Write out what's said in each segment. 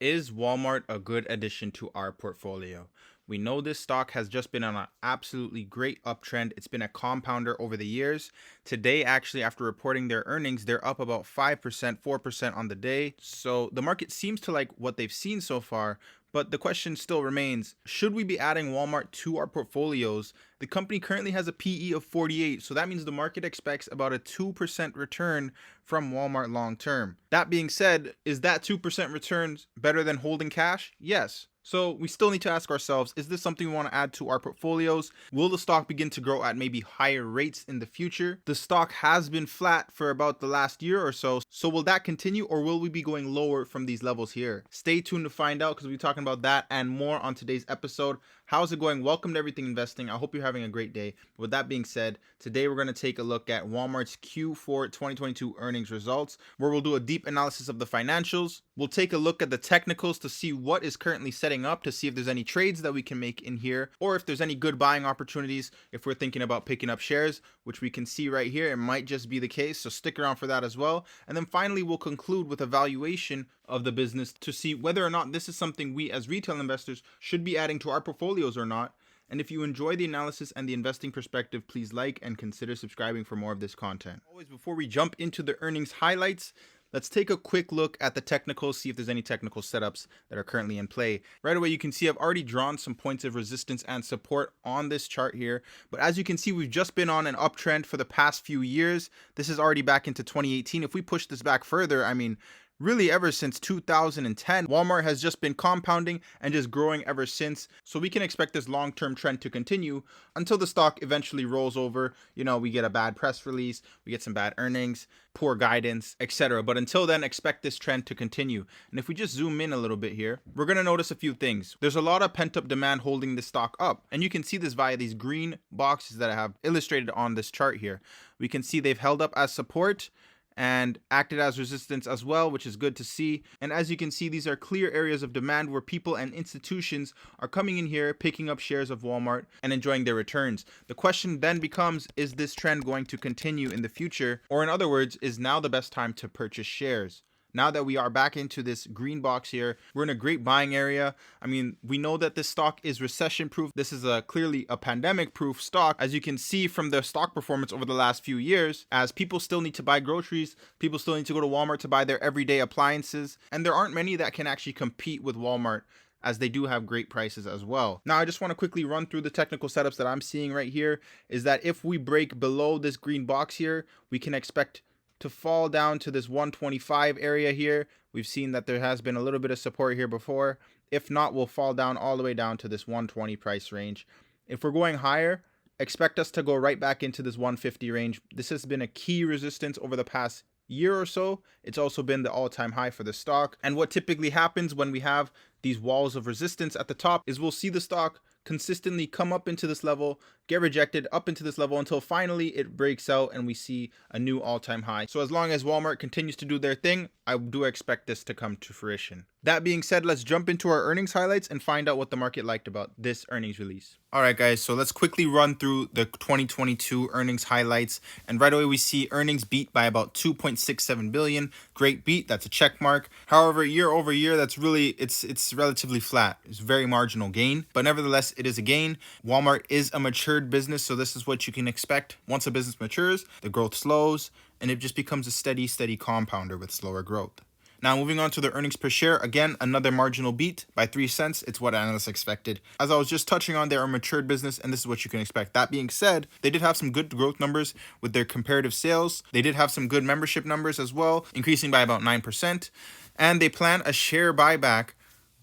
Is Walmart a good addition to our portfolio? We know this stock has just been on an absolutely great uptrend. It's been a compounder over the years. Today, actually, after reporting their earnings, they're up about 5%, 4% on the day. So the market seems to like what they've seen so far. But the question still remains, should we be adding Walmart to our portfolios? The company currently has a PE of 48, so that means the market expects about a 2% return from Walmart long term. That being said, is that 2% return better than holding cash? Yes. So we still need to ask ourselves, is this something we want to add to our portfolios? Will the stock begin to grow at maybe higher rates in the future? The stock has been flat for about the last year or so. So will that continue, or will we be going lower from these levels here? Stay tuned to find out, because we'll be talking about that and more on today's episode. How's it going? Welcome to Everything Investing. I hope you're having a great day. With that being said, today we're going to take a look at Walmart's Q4 2022 earnings results, where we'll do a deep analysis of the financials. We'll take a look at the technicals to see what is currently setting up, to see if there's any trades that we can make in here, or if there's any good buying opportunities if we're thinking about picking up shares, which we can see right here. It might just be the case, so stick around for that as well. And then finally, we'll conclude with a valuation of the business to see whether or not this is something we as retail investors should be adding to our portfolios or not. And if you enjoy the analysis and the investing perspective, please like and consider subscribing for more of this content. Always, before we jump into the earnings highlights, let's take a quick look at the technicals, see if there's any technical setups that are currently in play. Right away, you can see I've already drawn some points of resistance and support on this chart here. But as you can see, we've just been on an uptrend for the past few years. This is already back into 2018. If we push this back further, I mean, really ever since 2010, Walmart has just been compounding and just growing ever since. So we can expect this long-term trend to continue until the stock eventually rolls over. You know, we get a bad press release, we get some bad earnings, poor guidance, etc. But until then, expect this trend to continue. And if we just zoom in a little bit here, we're going to notice a few things. There's a lot of pent-up demand holding the stock up. And you can see this via these green boxes that I have illustrated on this chart here. We can see they've held up as support and acted as resistance as well, which is good to see. And as you can see, these are clear areas of demand where people and institutions are coming in here, picking up shares of Walmart and enjoying their returns. The question then becomes, is this trend going to continue in the future? Or in other words, is now the best time to purchase shares? Now that we are back into this green box here, we're in a great buying area. I mean, we know that this stock is recession proof. This is clearly a pandemic proof stock, as you can see from the stock performance over the last few years, as people still need to buy groceries, people still need to go to Walmart to buy their everyday appliances, and there aren't many that can actually compete with Walmart, as they do have great prices as well. Now, I just want to quickly run through the technical setups that I'm seeing right here, is that if we break below this green box here, we can expect to fall down to this 125 area here. We've seen that there has been a little bit of support here before. If not, we'll fall down all the way down to this 120 price range. If we're going higher, expect us to go right back into this 150 range. This has been a key resistance over the past year or so. It's also been the all-time high for the stock. And what typically happens when we have these walls of resistance at the top is we'll see the stock consistently come up into this level, get rejected up into this level until finally it breaks out and we see a new all-time high. So as long as Walmart continues to do their thing, I do expect this to come to fruition. That being said, let's jump into our earnings highlights and find out what the market liked about this earnings release. All right, guys, so let's quickly run through the 2022 earnings highlights. And right away, we see earnings beat by about 2.67 billion. Great beat. That's a check mark. However, year over year, that's really, it's relatively flat. It's very marginal gain, but nevertheless, it is a gain. Walmart is a matured business, so this is what you can expect. Once a business matures, the growth slows, and it just becomes a steady compounder with slower growth. Now, moving on to the earnings per share, again, another marginal beat by 3 cents. It's what analysts expected. As I was just touching on, they're a matured business, and this is what you can expect. That being said, they did have some good growth numbers with their comparative sales. They did have some good membership numbers as well, increasing by about 9%. And they plan a share buyback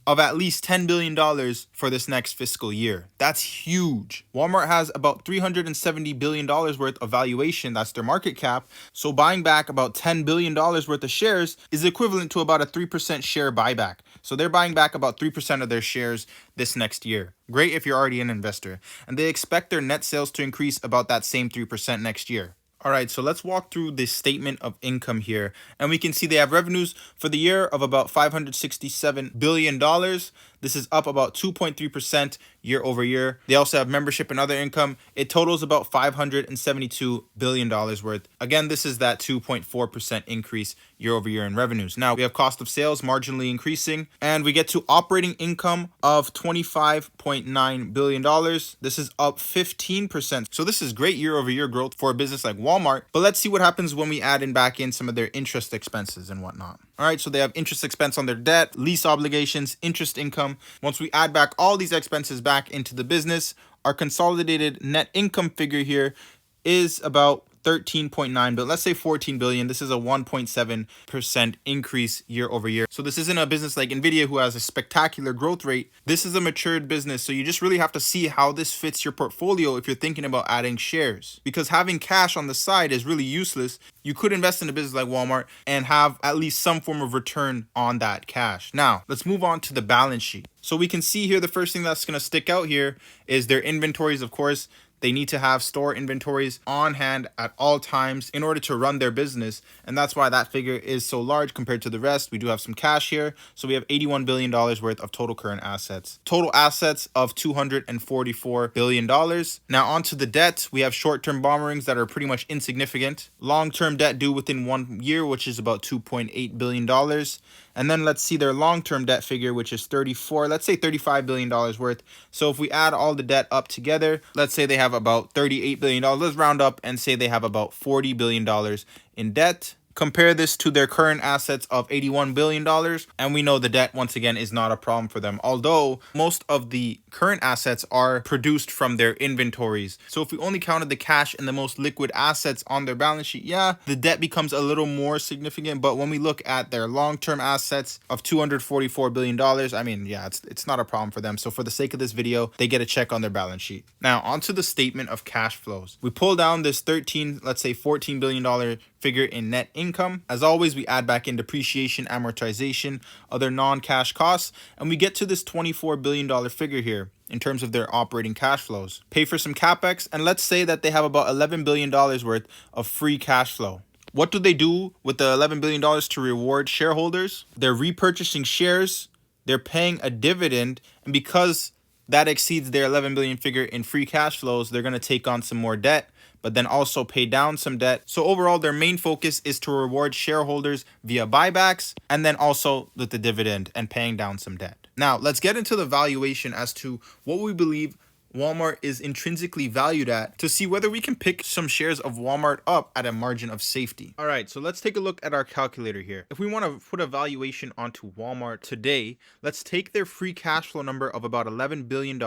of at least $10 billion for this next fiscal year. That's huge. Walmart has about $370 billion worth of valuation. That's their market cap. So buying back about $10 billion worth of shares is equivalent to about a 3% share buyback. So they're buying back about 3% of their shares this next year. Great if you're already an investor. And they expect their net sales to increase about that same 3% next year. All right, so let's walk through this statement of income here. And we can see they have revenues for the year of about $567 billion. This This is up about 2.3% year over year. They also have membership and other income. It totals about $572 billion worth. Again, this is that 2.4% increase year over year in revenues. Now we have cost of sales marginally increasing, and we get to operating income of $25.9 billion. This is up 15%. So this is great year over year growth for a business like Walmart. But let's see what happens when we add in back in some of their interest expenses and whatnot. All right, so they have interest expense on their debt, lease obligations, interest income. Once we add back all these expenses back into the business, our consolidated net income figure here is about 13.9 billion, let's say 14 billion. This is a 1.7% increase year over year. So this isn't a business like Nvidia who has a spectacular growth rate. This is a matured business. So you just really have to see how this fits your portfolio if you're thinking about adding shares, because having cash on the side is really useless. You could invest in a business like Walmart and have at least some form of return on that cash. Now, let's move on to the balance sheet. So we can see here the first thing that's going to stick out here is their inventories. Of course, they need to have store inventories on hand at all times in order to run their business. And that's why that figure is so large compared to the rest. We do have some cash here. So we have $81 billion worth of total current assets. Total assets of $244 billion. Now onto the debt. We have short-term borrowings that are pretty much insignificant. Long-term debt due within 1 year, which is about $2.8 billion. And then let's see their long-term debt figure, which is $35 billion worth. So if we add all the debt up together, let's say they have about $38 billion. Let's round up and say they have about $40 billion in debt. Compare this to their current assets of $81 billion, and we know the debt, once again, is not a problem for them, although most of the current assets are produced from their inventories. So if we only counted the cash and the most liquid assets on their balance sheet, yeah, the debt becomes a little more significant. But when we look at their long-term assets of $244 billion, I mean, yeah, it's not a problem for them. So for the sake of this video, they get a check on their balance sheet. Now, onto the statement of cash flows. We pull down this $14 billion figure in net income. As always, we add back in depreciation, amortization, other non-cash costs, and we get to this $24 billion figure here in terms of their operating cash flows. Pay for some capex, and let's say that they have about $11 billion worth of free cash flow. What do they do with the $11 billion to reward shareholders? They're repurchasing shares, they're paying a dividend, and because that exceeds their 11 billion figure in free cash flows, they're going to take on some more debt, but then also pay down some debt. So overall, their main focus is to reward shareholders via buybacks and then also with the dividend and paying down some debt. Now, let's get into the valuation as to what we believe Walmart is intrinsically valued at to see whether we can pick some shares of Walmart up at a margin of safety. All right, so let's take a look at our calculator here. If we want to put a valuation onto Walmart today, let's take their free cash flow number of about $11 billion.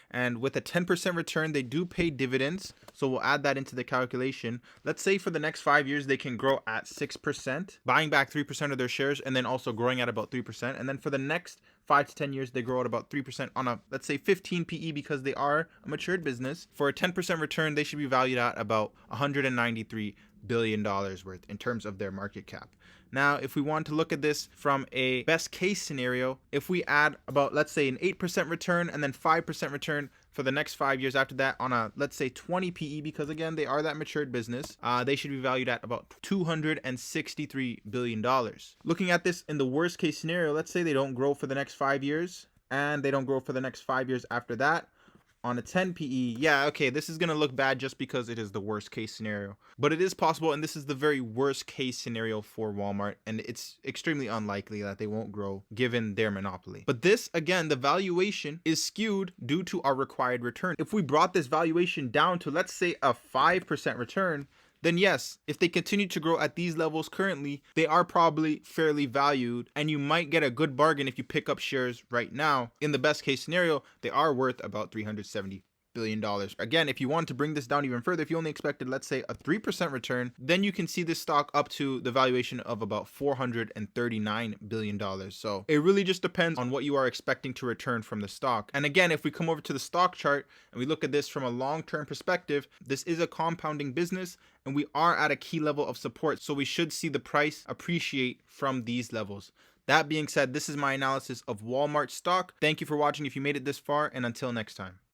And with a 10% return, they do pay dividends. So we'll add that into the calculation. Let's say for the next 5 years, they can grow at 6%, buying back 3% of their shares, and then also growing at about 3%. And then for the next 5 to 10 years, they grow at about 3% on a, let's say, 15 PE, because they are a matured business. For a 10% return, they should be valued at about $193 billion worth in terms of their market cap. Now, if we want to look at this from a best case scenario, if we add about, let's say, an 8% return and then 5% return for the next 5 years after that on a, let's say, 20 PE, because again, they are that matured business, they should be valued at about $263 billion. Looking at this in the worst case scenario, let's say they don't grow for the next 5 years and they don't grow for the next 5 years after that. On a 10 PE, yeah, okay, this is going to look bad just because it is the worst case scenario. But it is possible, and this is the very worst case scenario for Walmart, and it's extremely unlikely that they won't grow given their monopoly. But this, again, the valuation is skewed due to our required return. If we brought this valuation down to, let's say, a 5% return, then yes, if they continue to grow at these levels currently, they are probably fairly valued, and you might get a good bargain if you pick up shares right now. In the best case scenario, they are worth about $370 billion. Again, if you want to bring this down even further, if you only expected, let's say, a 3% return, then you can see this stock up to the valuation of about $439 billion. So it really just depends on what you are expecting to return from the stock. And again, if we come over to the stock chart and we look at this from a long-term perspective, this is a compounding business, and we are at a key level of support. So we should see the price appreciate from these levels. That being said, this is my analysis of Walmart stock. Thank you for watching if you made it this far, and until next time.